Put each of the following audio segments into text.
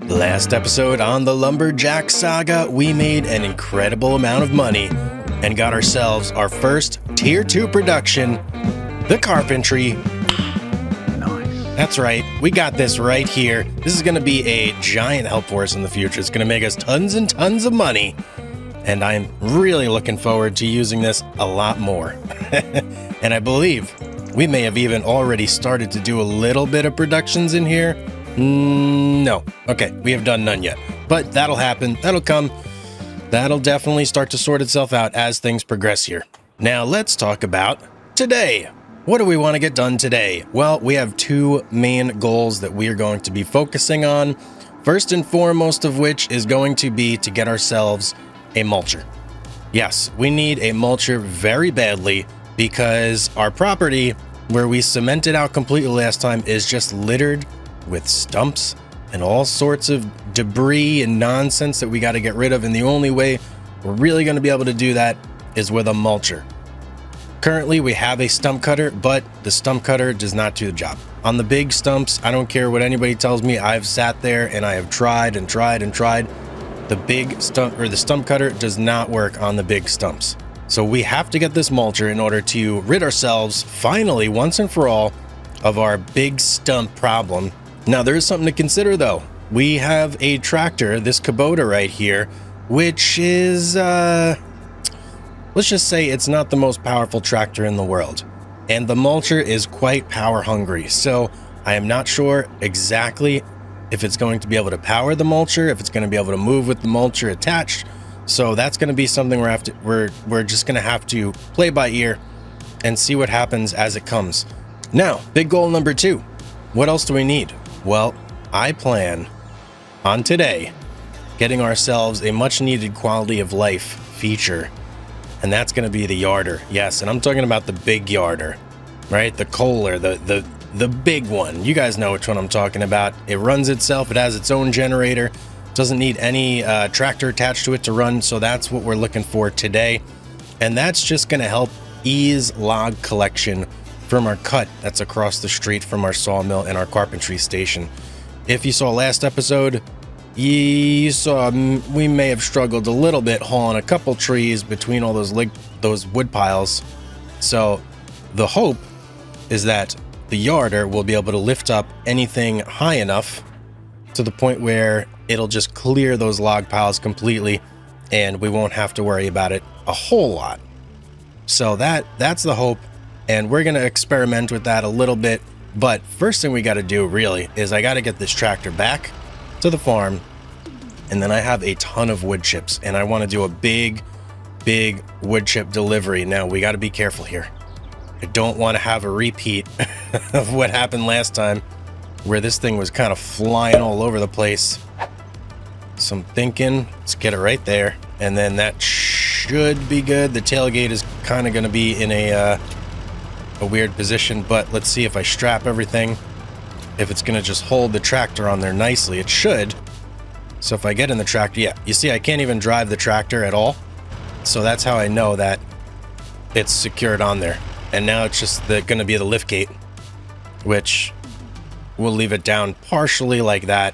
Last episode on the Lumberjack Saga, we made an incredible amount of money and got ourselves our first Tier 2 production, the Carpentry. Nice. That's right, we got this right here. This is going to be a giant help for us in the future. It's going to make us tons and tons of money. And I'm really looking forward to using this a lot more. And I believe we may have even already started to do a little bit of productions in here. No. Okay, we have done none yet. But that'll happen. That'll come. That'll definitely start to sort itself out as things progress here. Now let's talk about today. What do we want to get done today? Well, we have two main goals that we are going to be focusing on. First and foremost of which is going to be to get ourselves a mulcher. Yes, we need a mulcher very badly because our property, where we cemented out completely last time, is just littered with stumps and all sorts of debris and nonsense that we got to get rid of. And the only way we're really going to be able to do that is with a mulcher. Currently, we have a stump cutter, but the stump cutter does not do the job. On the big stumps, I don't care what anybody tells me. I've sat there and I have tried and tried and tried. The big stump or the stump cutter does not work on the big stumps. So we have to get this mulcher in order to rid ourselves finally once and for all of our big stump problem. Now there is something to consider though. We have a tractor, this Kubota right here, which is, let's just say it's not the most powerful tractor in the world. And the mulcher is quite power hungry. So I am not sure exactly if it's going to be able to power the mulcher, if it's going to be able to move with the mulcher attached. So that's going to be something we're just going to have to play by ear and see what happens as it comes. Now, big goal number 2. What else do we need? Well, I plan on today getting ourselves a much needed quality of life feature, and that's going to be the yarder. Yes, and I'm talking about the big yarder, right? The Kohler, the big one. You guys know which one I'm talking about. It runs itself. It has its own generator. Doesn't need any tractor attached to it to run. So that's what we're looking for today. And that's just going to help ease log collection from our cut that's across the street from our sawmill and our carpentry station. If you saw last episode, you saw we may have struggled a little bit hauling a couple trees between all those wood piles. So the hope is that the yarder will be able to lift up anything high enough to the point where it'll just clear those log piles completely and we won't have to worry about it a whole lot. So that's the hope, and we're going to experiment with that a little bit. But first thing we got to do really is I got to get this tractor back to the farm, and then I have a ton of wood chips and I want to do a big wood chip delivery. Now we got to be careful here. I don't want to have a repeat of what happened last time where this thing was kind of flying all over the place. So I'm thinking, let's get it right there. And then that should be good. The tailgate is kind of going to be in a weird position, but let's see if I strap everything, if it's going to just hold the tractor on there nicely. It should. So if I get in the tractor, yeah, you see I can't even drive the tractor at all. So that's how I know that it's secured on there. And now it's just going to be the lift gate, which we'll leave it down partially like that.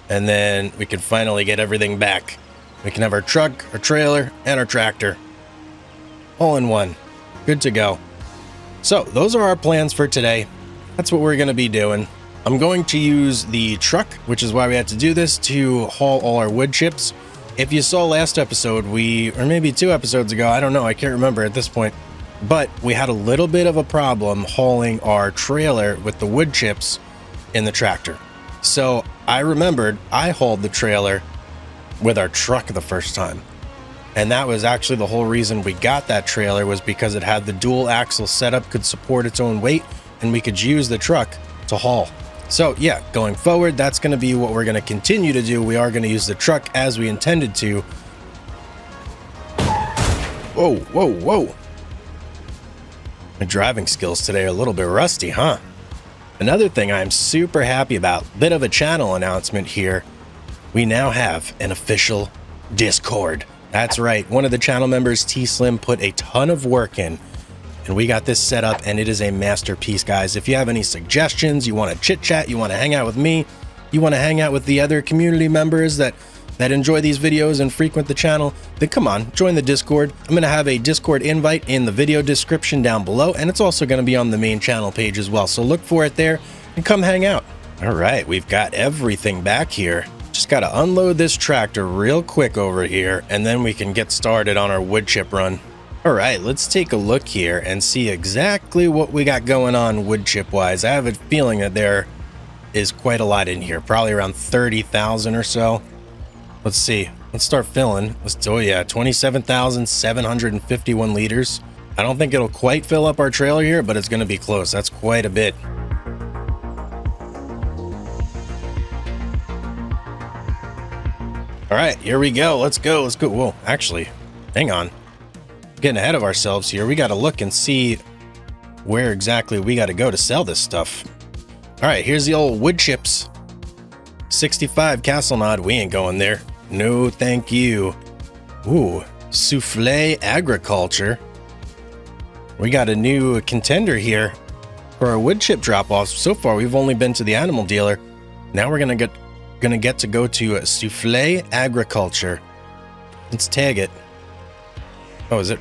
And then we can finally get everything back. We can have our truck, our trailer, and our tractor all in one. Good to go. So those are our plans for today. That's what we're going to be doing. I'm going to use the truck, which is why we had to do this, to haul all our wood chips. If you saw last episode, or maybe 2 episodes ago, I don't know, I can't remember at this point, but we had a little bit of a problem hauling our trailer with the wood chips in the tractor. So I remembered I hauled the trailer with our truck the first time. And that was actually the whole reason we got that trailer, was because it had the dual axle setup, could support its own weight, and we could use the truck to haul. So yeah, going forward, that's going to be what we're going to continue to do. We are going to use the truck as we intended to. Whoa, whoa, whoa. My driving skills today are a little bit rusty, huh? Another thing I'm super happy about, bit of a channel announcement here. We now have an official Discord. That's right, one of the channel members, T-Slim, put a ton of work in, and we got this set up, and it is a masterpiece, guys. If you have any suggestions, you want to chit chat, you want to hang out with me, you want to hang out with the other community members that enjoy these videos and frequent the channel, then come on, join the Discord. I'm going to have a Discord invite in the video description down below, and it's also going to be on the main channel page as well. So look for it there and come hang out. All right, we've got everything back here. Just got to unload this tractor real quick over here, and then we can get started on our wood chip run. All right, let's take a look here and see exactly what we got going on wood chip wise. I have a feeling that there is quite a lot in here, probably around 30,000 or so. Let's see. Let's start filling. Let's do, oh yeah, 27,751 liters. I don't think it'll quite fill up our trailer here, but it's going to be close. That's quite a bit. All right, here we go. Let's go. Let's go. Whoa, actually, hang on. Getting ahead of ourselves here. We got to look and see where exactly we got to go to sell this stuff. All right, here's the old wood chips. 65 Castle Nod. We ain't going there. No, thank you. Ooh, Souffle Agriculture. We got a new contender here for our wood chip drop-offs. So far, we've only been to the animal dealer. Now we're gonna get to go to Souffle Agriculture. Let's tag it. Oh, is it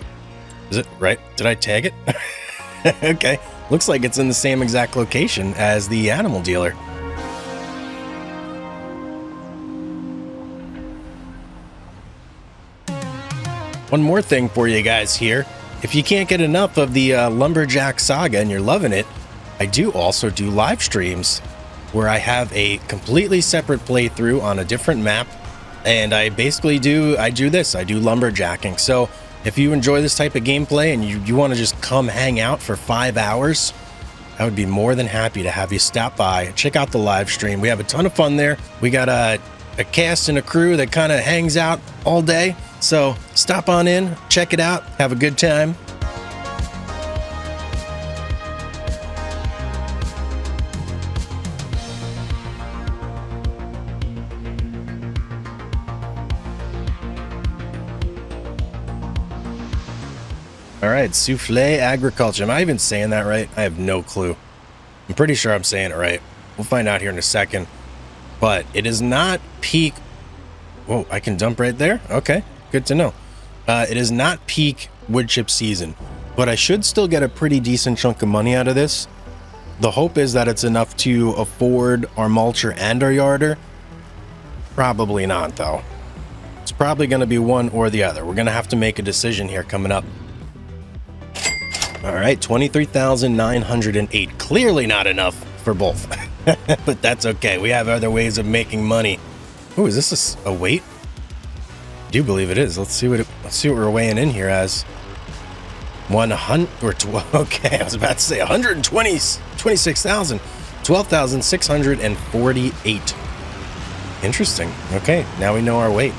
right? Did I tag it? Okay. Looks like it's in the same exact location as the animal dealer. One more thing for you guys here. If you can't get enough of the Lumberjack Saga and you're loving it, I do also do live streams where I have a completely separate playthrough on a different map, and I basically do lumberjacking. So if you enjoy this type of gameplay and you want to just come hang out for 5 hours, I would be more than happy to have you stop by, check out the live stream. We have a ton of fun there. We got a cast and a crew that kind of hangs out all day. So stop on in, check it out, have a good time. All right, Souffle Agriculture. Am I even saying that right? I have no clue. I'm pretty sure I'm saying it right. We'll find out here in a second. But it is not peak. Whoa, I can dump right there? Okay, good to know. It is not peak wood chip season, but I should still get a pretty decent chunk of money out of this. The hope is that it's enough to afford our mulcher and our yarder. Probably not, though. It's probably going to be one or the other. We're going to have to make a decision here coming up. All right, 23,908. Clearly not enough for both, but that's okay. We have other ways of making money. Oh, is this a weight? I do believe it is. Let's see what we're weighing in here as. 100 or 12. Okay, I was about to say 126,000, 12,648. Interesting. Okay, now we know our weight.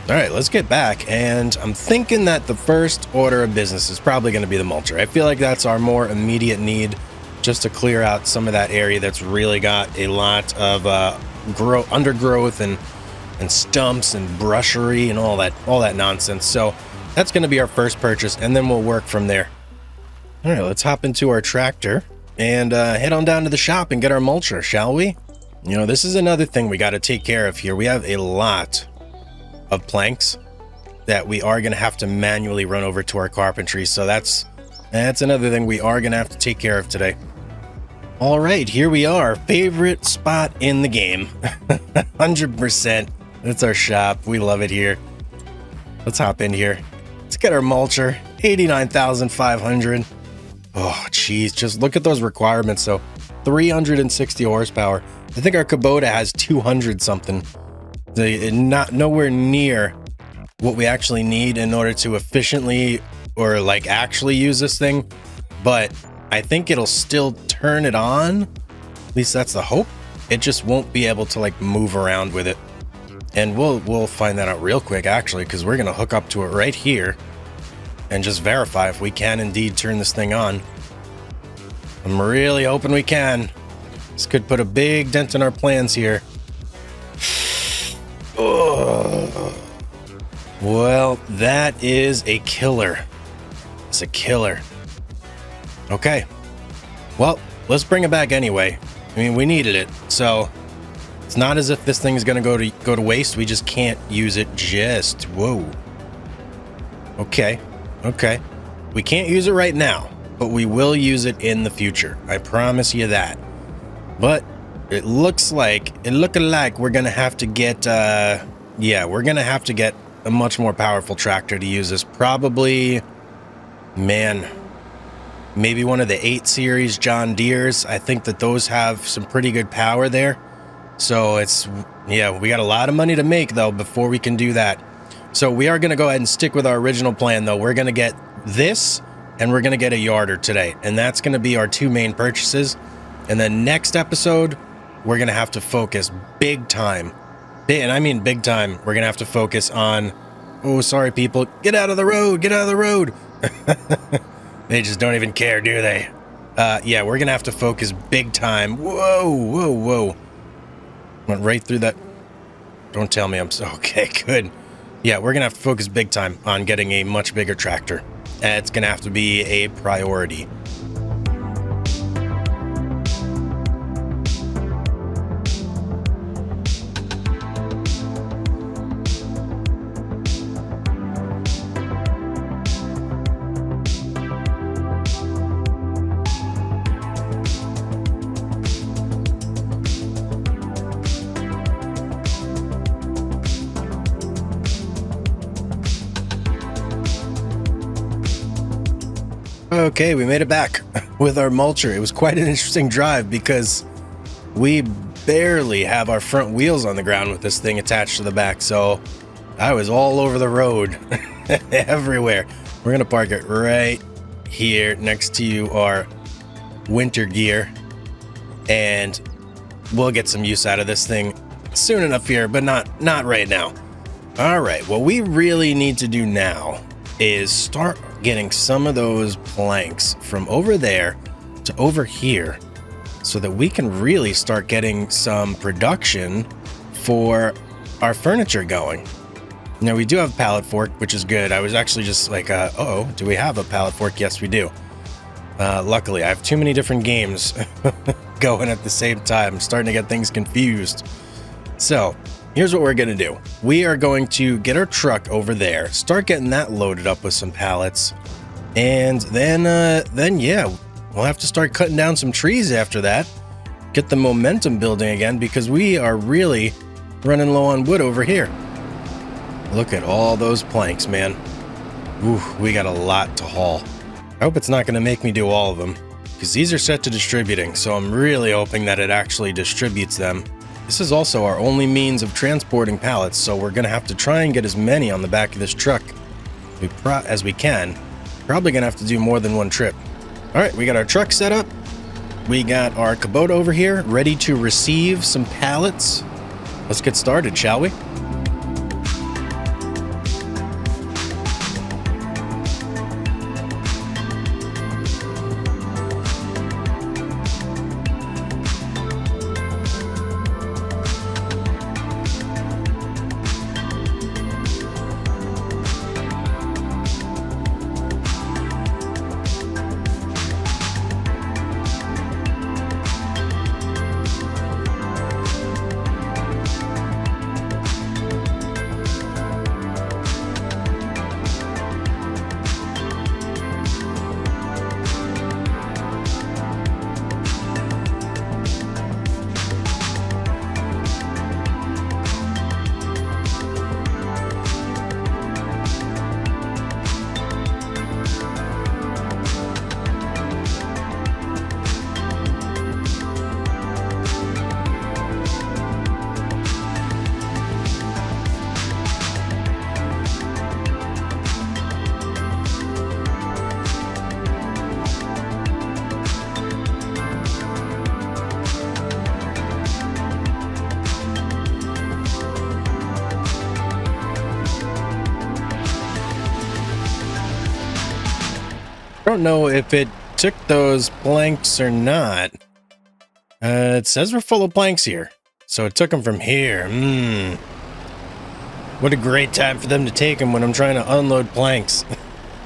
All right, let's get back, and I'm thinking that the first order of business is probably going to be the mulcher. I feel like that's our more immediate need, just to clear out some of that area that's really got a lot of undergrowth and stumps and brushery and all that nonsense. So that's going to be our first purchase, and then we'll work from there. All right, let's hop into our tractor and head on down to the shop and get our mulcher, shall we? You know, this is another thing we got to take care of here. We have a lot of planks that we are going to have to manually run over to our carpentry. So that's another thing we are going to have to take care of today. All right, here we are. Favorite spot in the game. 100%. That's our shop. We love it here. Let's hop in here. Let's get our mulcher. 89,500. Oh, geez. Just look at those requirements. So 360 horsepower. I think our Kubota has 200 something. Not nowhere near what we actually need in order to efficiently or like actually use this thing, but I think it'll still turn it on. At least that's the hope. It just won't be able to like move around with it, and we'll find that out real quick actually, because we're gonna hook up to it right here and just verify if we can indeed turn this thing on. I'm really hoping we can. This could put a big dent in our plans here. Oh. Well, that is a killer. It's a killer. Okay. Well, let's bring it back anyway. I mean, we needed it. So It's not as if this thing is going to go to waste. We just can't use it just. Whoa. Okay. Okay. We can't use it right now, but we will use it in the future. I promise you that. But it looks like we're going to have to get we're going to have to get a much more powerful tractor to use this. Probably, man, maybe one of the 8 series John Deeres. I think that those have some pretty good power there. So it's, yeah, we got a lot of money to make though before we can do that. So we are going to go ahead and stick with our original plan though. We're going to get this and we're going to get a yarder today. And that's going to be our 2 main purchases. And then next episode, we're going to have to focus big time. And I mean big time. We're going to have to focus on, oh, sorry people, get out of the road, get out of the road. They just don't even care, do they? Yeah, we're going to have to focus big time. Whoa, whoa, whoa. Went right through that. Don't tell me I'm so okay. Good. Yeah, we're gonna have to focus big time on getting a much bigger tractor. It's gonna have to be a priority. Okay, we made it back with our mulcher. It was quite an interesting drive because we barely have our front wheels on the ground with this thing attached to the back, so I was all over the road everywhere. We're gonna park it right here next to our winter gear, and we'll get some use out of this thing soon enough here, but not right now. All right, what we really need to do now is start getting some of those planks from over there to over here so that we can really start getting some production for our furniture going. Now we do have a pallet fork, which is good. I was actually just like, uh-oh, do we have a pallet fork? Yes, we do. Luckily, I have too many different games going at the same time. I'm starting to get things confused. So here's what we're going to do. We are going to get our truck over there, start getting that loaded up with some pallets, and then yeah, we'll have to start cutting down some trees after that, get the momentum building again, because we are really running low on wood over here. Look at all those planks, man. Ooh, we got a lot to haul. I hope it's not going to make me do all of them, because these are set to distributing, so I'm really hoping that it actually distributes them. This is also our only means of transporting pallets, so we're going to have to try and get as many on the back of this truck as we can. Probably going to have to do more than one trip. All right, we got our truck set up. We got our Kubota over here ready to receive some pallets. Let's get started, shall we? I don't know if it took those planks or not. It says we're full of planks here, so it took them from here. What a great time for them to take them when I'm trying to unload planks.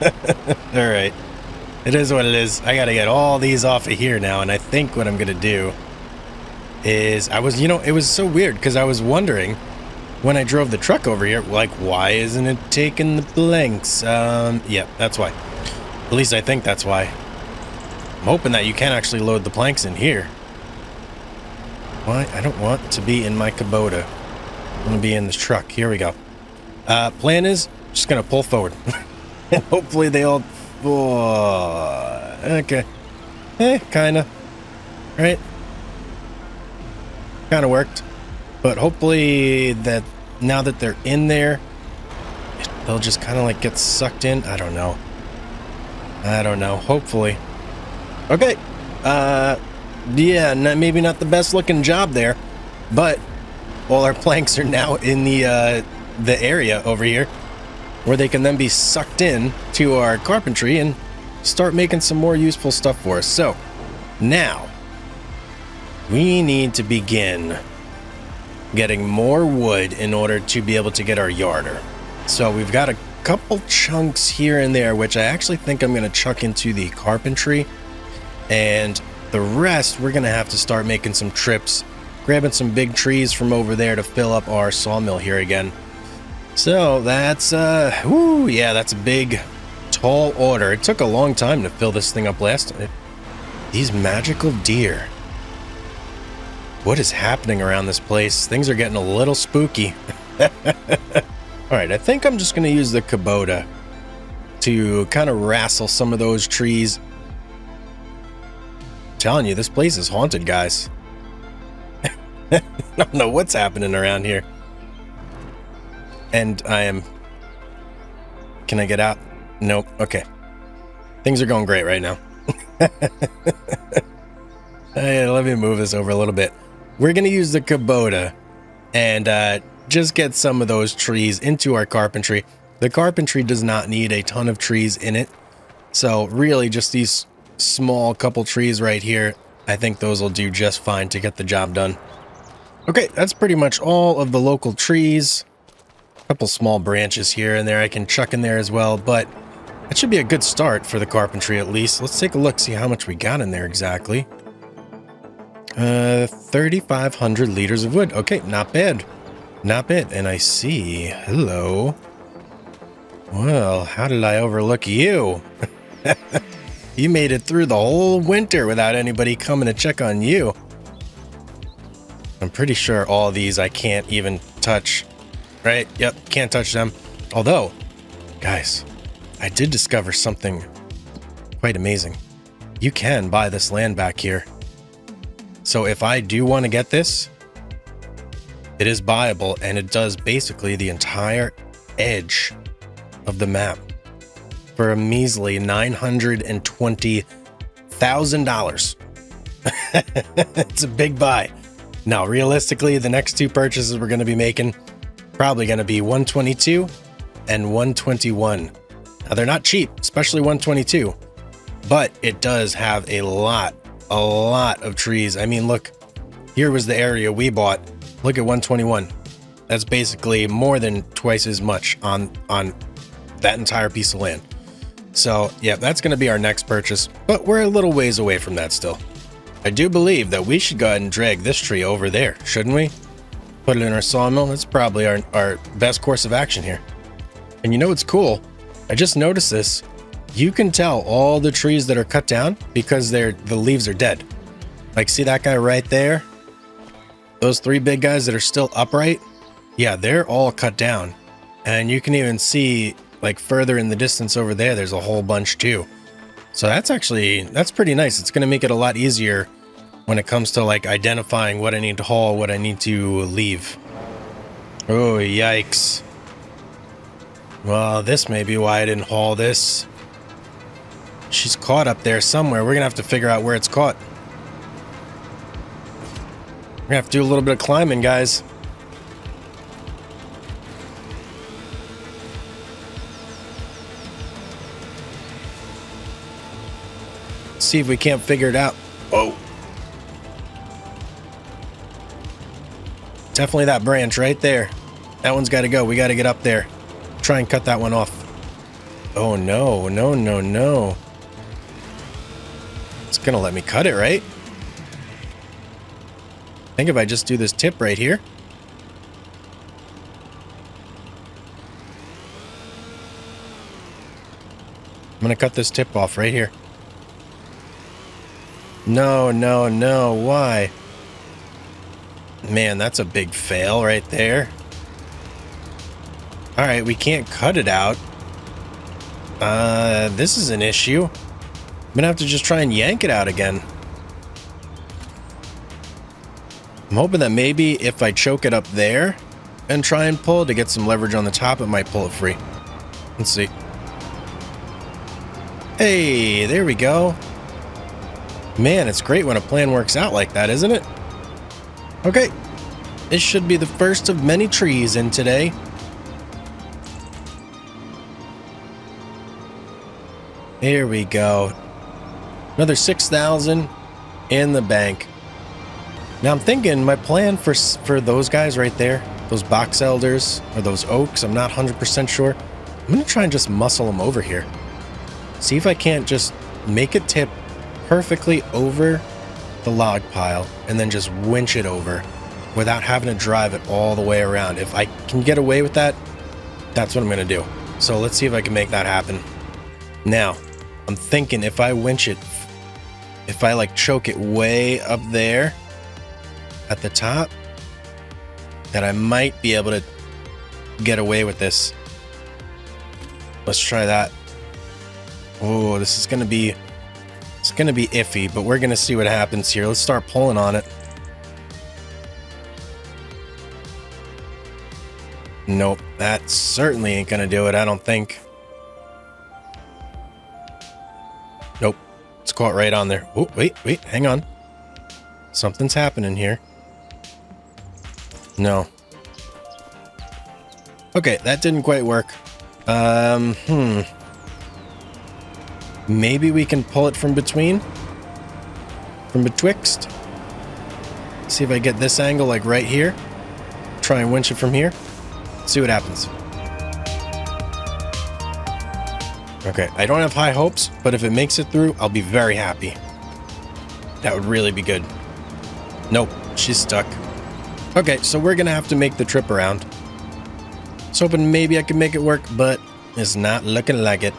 All right, it is what it is. I gotta get all these off of here now, and I think what I'm gonna do is I was, it was so weird because I was wondering when I drove the truck over here, like, why isn't it taking the planks? Yeah, that's why. At least I think that's why. I'm hoping that you can actually load the planks in here. Why? I don't want to be in my Kubota. I'm going to be in this truck. Here we go. Plan is just going to pull forward. And hopefully they all... Oh, okay. Kind of. Right? Kind of worked. But hopefully that now that they're in there, they'll just kind of like get sucked in. I don't know. Hopefully. Okay. Yeah, maybe not the best looking job there, but all our planks are now in the area over here where they can then be sucked in to our carpentry and start making some more useful stuff for us. So now we need to begin getting more wood in order to be able to get our yarder. So we've got a couple chunks here and there, which I actually think I'm going to chuck into the carpentry, and the rest we're going to have to start making some trips, grabbing some big trees from over there to fill up our sawmill here again. So that's yeah, that's a big tall order. It took a long time to fill this thing up last time. These magical deer. What is happening around this place? Things are getting a little spooky. Alright, I think I'm just going to use the Kubota to kind of wrestle some of those trees. I'm telling you, this place is haunted, guys. I don't know what's happening around here. And I am... Can I get out? Nope. Okay. Things are going great right now. Hey, let me move this over a little bit. We're going to use the Kubota and just get some of those trees into our carpentry. The carpentry does not need a ton of trees in it. So really just these small couple trees right here, I think those will do just fine to get the job done. Okay, that's pretty much all of the local trees. A couple small branches here and there I can chuck in there as well, but that should be a good start for the carpentry at least. Let's take a look, see how much we got in there exactly. 3,500 liters of wood. Okay, not bad. Not bad. And I see... Hello. Well, how did I overlook you? You made it through the whole winter without anybody coming to check on you. I'm pretty sure all these I can't even touch. Right? Yep, can't touch them. Although, guys, I did discover something quite amazing. You can buy this land back here. So if I do want to get this, it is buyable, and it does basically the entire edge of the map for a measly $920,000. It's a big buy. Now, realistically, the next two purchases we're going to be making probably going to be 122 and 121. Now, they're not cheap, especially 122, but it does have a lot of trees. I mean, look, here was the area we bought. Look at 121. That's basically more than twice as much on that entire piece of land. So yeah, that's going to be our next purchase, but we're a little ways away from that still. I do believe that we should go ahead and drag this tree over there, shouldn't we? Put it in our sawmill. That's probably our best course of action here. And you know what's cool? I just noticed this. You can tell all the trees that are cut down because the leaves are dead. Like, see that guy right there? Those three big guys that are still upright? Yeah, they're all cut down. And you can even see, like, further in the distance over there, there's a whole bunch too. So that's pretty nice. It's going to make it a lot easier when it comes to, like, identifying what I need to haul, what I need to leave. Oh, yikes. Well, this may be why I didn't haul this. She's caught up there somewhere. We're going to have to figure out where it's caught. We're going to have to do a little bit of climbing, guys. See if we can't figure it out. Oh. Definitely that branch right there. That one's got to go. We got to get up there. Try and cut that one off. Oh, no. No, no, no. It's going to let me cut it, right? I think if I just do this tip right here. I'm going to cut this tip off right here. No, no, no. Why? Man, that's a big fail right there. All right, we can't cut it out. This is an issue. I'm going to have to just try and yank it out again. I'm hoping that maybe if I choke it up there and try and pull to get some leverage on the top, it might pull it free. Let's see. Hey, there we go. Man, it's great when a plan works out like that, isn't it? Okay. This should be the first of many trees in today. Here we go. Another 6,000 in the bank. Now I'm thinking my plan for those guys right there, those box elders or those oaks, I'm not 100% sure. I'm going to try and just muscle them over here. See if I can't just make it tip perfectly over the log pile and then just winch it over without having to drive it all the way around. If I can get away with that, that's what I'm going to do. So let's see if I can make that happen. Now, I'm thinking if I winch it, if I like choke it way up there at the top, that I might be able to get away with this. Let's try that. Oh, this is going to be, it's going to be iffy, but we're going to see what happens here. Let's start pulling on it. Nope, that certainly ain't going to do it, I don't think. Nope, it's caught right on there. Oh, wait, hang on. Something's happening here. No. Okay, that didn't quite work. Maybe we can pull it from between? From betwixt? See if I get this angle like right here. Try and winch it from here. See what happens. Okay, I don't have high hopes, but if it makes it through, I'll be very happy. That would really be good. Nope, she's stuck. Okay, so we're gonna have to make the trip around. I was hoping maybe I could make it work, but it's not looking like it.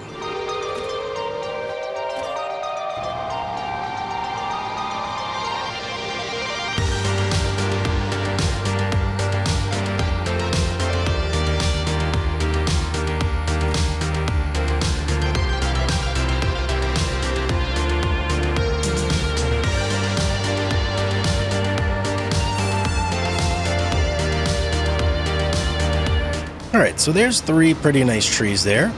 Alright, so there's 3 pretty nice trees there.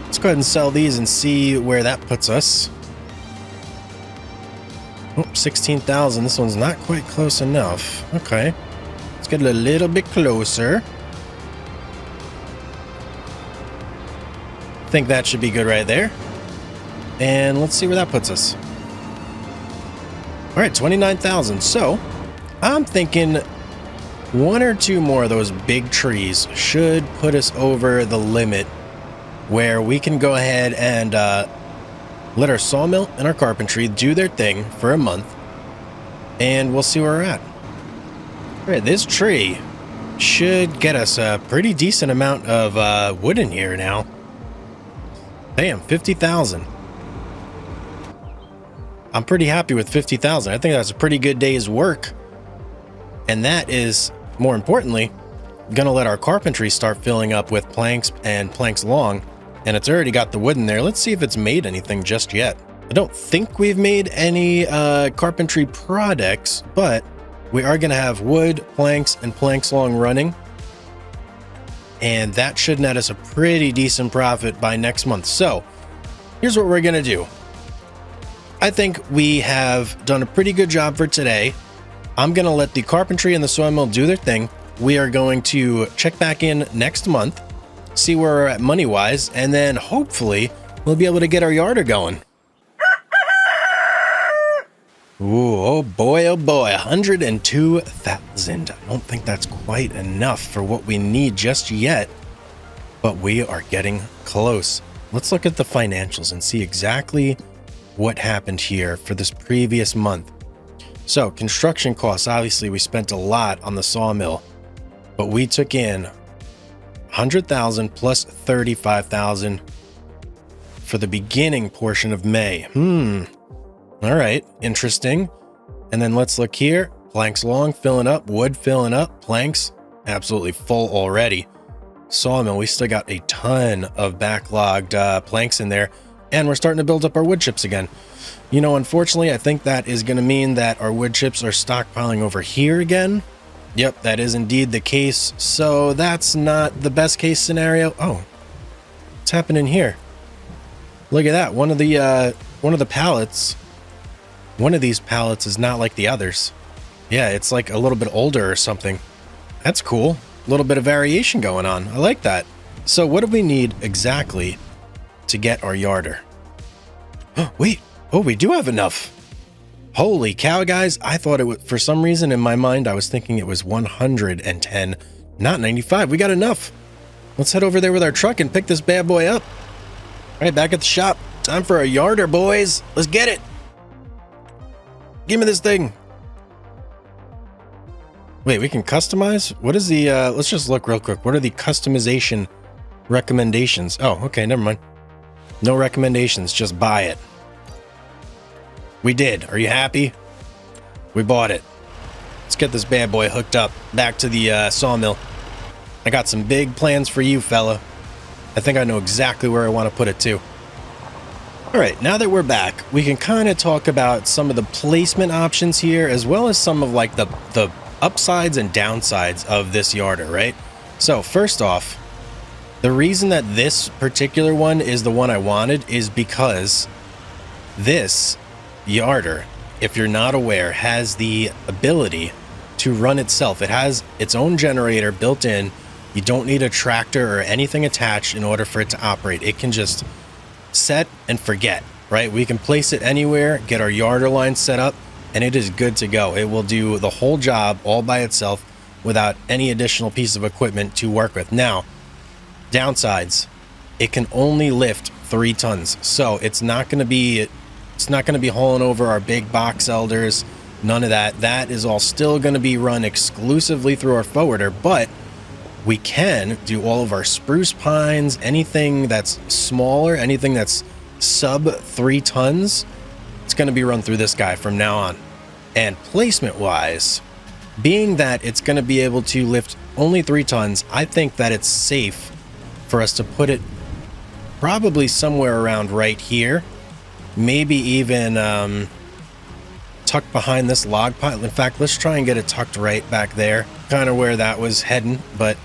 Let's go ahead and sell these and see where that puts us. Oh, 16,000. This one's not quite close enough. Okay. Let's get a little bit closer. I think that should be good right there. And let's see where that puts us. Alright, 29,000. So, I'm thinking 1 or 2 more of those big trees should put us over the limit where we can go ahead and let our sawmill and our carpentry do their thing for a month, and we'll see where we're at. All right, this tree should get us a pretty decent amount of wood in here now. Damn, 50,000. I'm pretty happy with 50,000. I think that's a pretty good day's work. And that is, more importantly, gonna let our carpentry start filling up with planks and planks long. And it's already got the wood in there. Let's see if it's made anything just yet. I don't think we've made any carpentry products, but we are gonna have wood, planks, and planks long running. And that should net us a pretty decent profit by next month. So here's what we're gonna do. I think we have done a pretty good job for today. I'm gonna let the carpentry and the sawmill do their thing. We are going to check back in next month, see where we're at money-wise, and then hopefully we'll be able to get our yarder going. Ooh, oh boy, 102,000. I don't think that's quite enough for what we need just yet, but we are getting close. Let's look at the financials and see exactly what happened here for this previous month. So construction costs, obviously we spent a lot on the sawmill, but we took in 100,000 plus 35,000 for the beginning portion of May. All right, interesting. And then let's look here. Planks long, filling up, wood filling up, planks absolutely full already. Sawmill, we still got a ton of backlogged planks in there, and we're starting to build up our wood chips again. You know, unfortunately, I think that is going to mean that our wood chips are stockpiling over here again. Yep, that is indeed the case. So that's not the best case scenario. Oh, what's happening here? Look at that. One of the pallets. One of these pallets is not like the others. Yeah, it's like a little bit older or something. That's cool. A little bit of variation going on. I like that. So what do we need exactly to get our yarder? Wait. Oh, we do have enough. Holy cow, guys. I thought it would, for some reason in my mind, I was thinking it was 110, not 95. We got enough. Let's head over there with our truck and pick this bad boy up. All right, back at the shop. Time for a yarder, boys. Let's get it. Give me this thing. Wait, we can customize? What is the, let's just look real quick. What are the customization recommendations? Oh, okay, never mind. No recommendations, just buy it. We did. Are you happy? We bought it. Let's get this bad boy hooked up back to the sawmill. I got some big plans for you, fella. I think I know exactly where I want to put it too. All right, now that we're back, we can kind of talk about some of the placement options here, as well as some of like the upsides and downsides of this yarder, right? So first off, the reason that this particular one is the one I wanted is because this yarder, if you're not aware, has the ability to run itself. It has its own generator built in. You don't need a tractor or anything attached in order for it to operate. It can just set and forget, right? We can place it anywhere, get our yarder line set up, and it is good to go. It will do the whole job all by itself without any additional piece of equipment to work with. Now, downsides, it can only lift 3 tons. So it's not going to be hauling over our big box elders, none of that. That is all still going to be run exclusively through our forwarder, but we can do all of our spruce pines, anything that's smaller, anything that's sub 3 tons, it's going to be run through this guy from now on. And placement wise, being that it's going to be able to lift only 3 tons, I think that it's safe for us to put it probably somewhere around right here. Maybe even tucked behind this log pile. In fact, let's try and get it tucked right back there, kind of where that was heading, but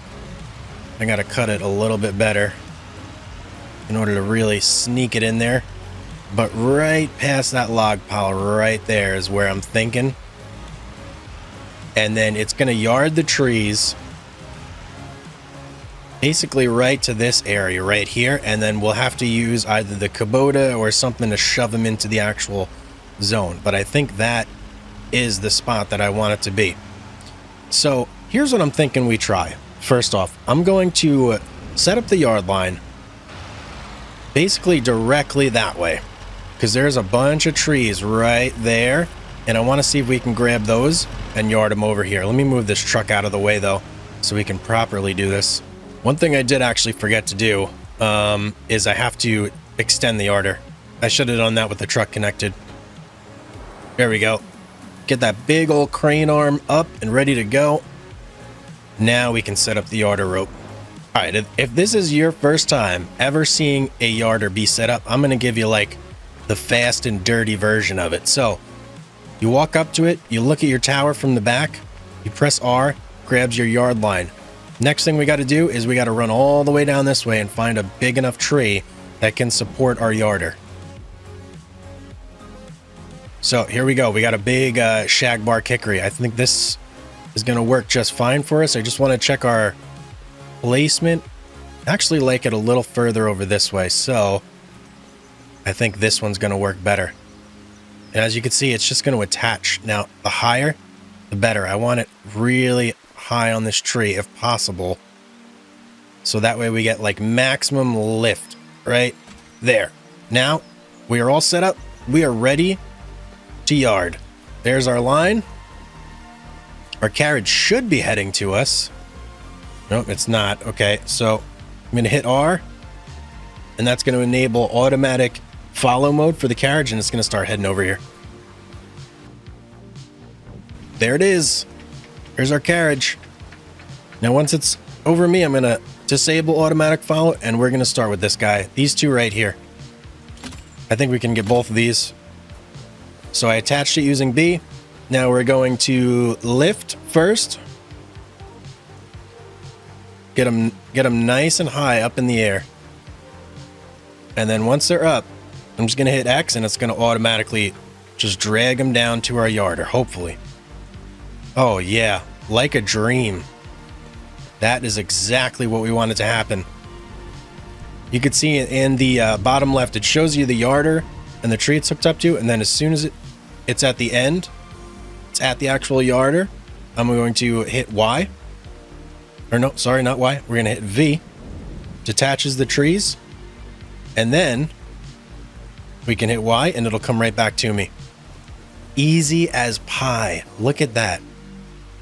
I got to cut it a little bit better in order to really sneak it in there. But right past that log pile right there is where I'm thinking. And then it's going to yard the trees basically right to this area right here, and then we'll have to use either the Kubota or something to shove them into the actual zone. But I think that is the spot that I want it to be. So here's what I'm thinking we try. First off, I'm going to set up the yard line basically directly that way, because there's a bunch of trees right there, and I want to see if we can grab those and yard them over here. Let me move this truck out of the way though, so we can properly do this. One thing I did actually forget to do is I have to extend the yarder. I should have done that with the truck connected. There we go. Get that big old crane arm up and ready to go. Now we can set up the yarder rope. All right, if this is your first time ever seeing a yarder be set up, I'm going to give you like the fast and dirty version of it. So you walk up to it, you look at your tower from the back, you press R, grabs your yard line. Next thing we got to do is we got to run all the way down this way and find a big enough tree that can support our yarder. So here we go. We got a big shagbark hickory. I think this is going to work just fine for us. I just want to check our placement. Actually like it a little further over this way. So I think this one's going to work better. And as you can see, it's just going to attach. Now, the higher, the better. I want it really high on this tree if possible, so that way we get like maximum lift right there. Now we are all set up. We are ready to yard. There's our line. Our carriage should be heading to us. Nope, it's not. Okay, so I'm going to hit R, and that's going to enable automatic follow mode for the carriage, and it's going to start heading over here. There it is. Here's our carriage. Now, once it's over me, I'm going to disable automatic follow, and we're going to start with this guy. These two right here. I think we can get both of these. So I attached it using B. Now we're going to lift first. Get them nice and high up in the air. And then once they're up, I'm just going to hit X, and it's going to automatically just drag them down to our yard, or hopefully. Oh yeah, like a dream. That is exactly what we wanted to happen. You could see in the bottom left, it shows you the yarder and the tree it's hooked up to, and then as soon as it's at the end, it's at the actual yarder, I'm going to hit Y. Or no, sorry, not Y. We're going to hit V. Detaches the trees. And then we can hit Y, and it'll come right back to me. Easy as pie. Look at that.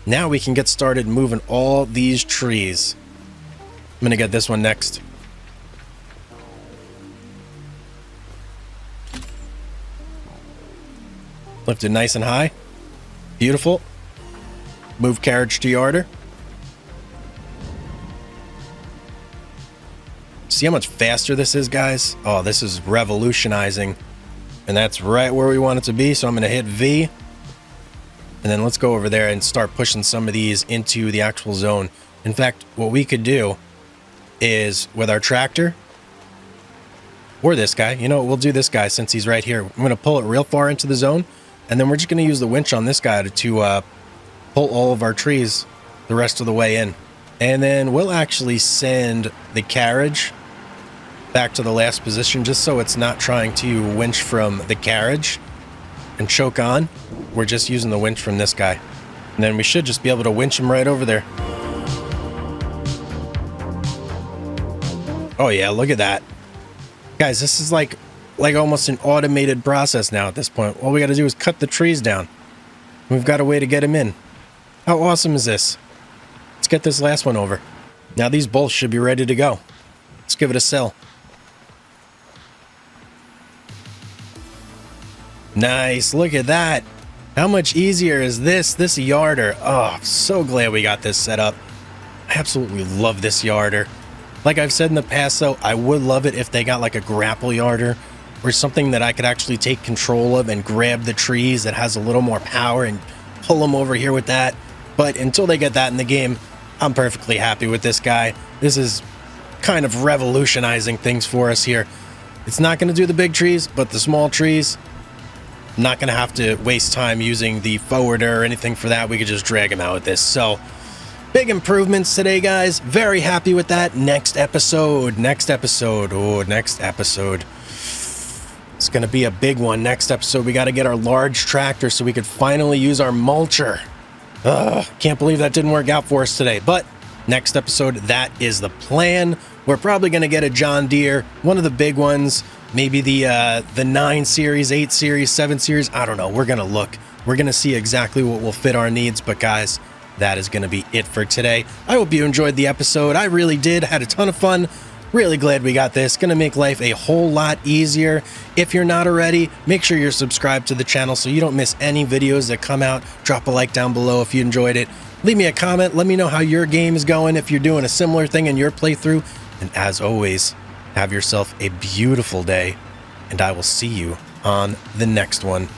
Now we can get started moving all these trees. I'm going to get this one next. Lift it nice and high. Beautiful. Move carriage to yarder. See how much faster this is, guys? Oh, this is revolutionizing. And that's right where we want it to be. So I'm going to hit V. And then let's go over there and start pushing some of these into the actual zone. In fact, what we could do is with our tractor, or this guy, you know what, we'll do this guy since he's right here. I'm going to pull it real far into the zone. And then we're just going to use the winch on this guy to pull all of our trees the rest of the way in. And then we'll actually send the carriage back to the last position just so it's not trying to winch from the carriage and choke on. We're just using the winch from this guy. And then we should just be able to winch him right over there. Oh yeah, look at that. Guys, this is like almost an automated process now at this point. All we got to do is cut the trees down. We've got a way to get him in. How awesome is this? Let's get this last one over. Now these bolts should be ready to go. Let's give it a sell. Nice, look at that. How much easier is this yarder? Oh, I'm so glad we got this set up. I absolutely love this yarder. Like I've said in the past though, I would love it if they got like a grapple yarder or something that I could actually take control of and grab the trees that has a little more power and pull them over here with that. But until they get that in the game, I'm perfectly happy with this guy. This is kind of revolutionizing things for us here. It's not going to do the big trees, but the small trees, I'm not going to have to waste time using the forwarder or anything for that. We could just drag them out with this. So big improvements today, guys. Very happy with that. Next episode. Oh, next episode. It's going to be a big one. Next episode, we got to get our large tractor so we could finally use our mulcher. Can't believe that didn't work out for us today. But next episode, that is the plan. We're probably going to get a John Deere, one of the big ones. Maybe the 9 series, 8 series, 7 series. I don't know. We're going to look. We're going to see exactly what will fit our needs. But guys, that is going to be it for today. I hope you enjoyed the episode. I really did. Had a ton of fun. Really glad we got this. Going to make life a whole lot easier. If you're not already, make sure you're subscribed to the channel so you don't miss any videos that come out. Drop a like down below if you enjoyed it. Leave me a comment. Let me know how your game is going, if you're doing a similar thing in your playthrough. And as always, have yourself a beautiful day, and I will see you on the next one.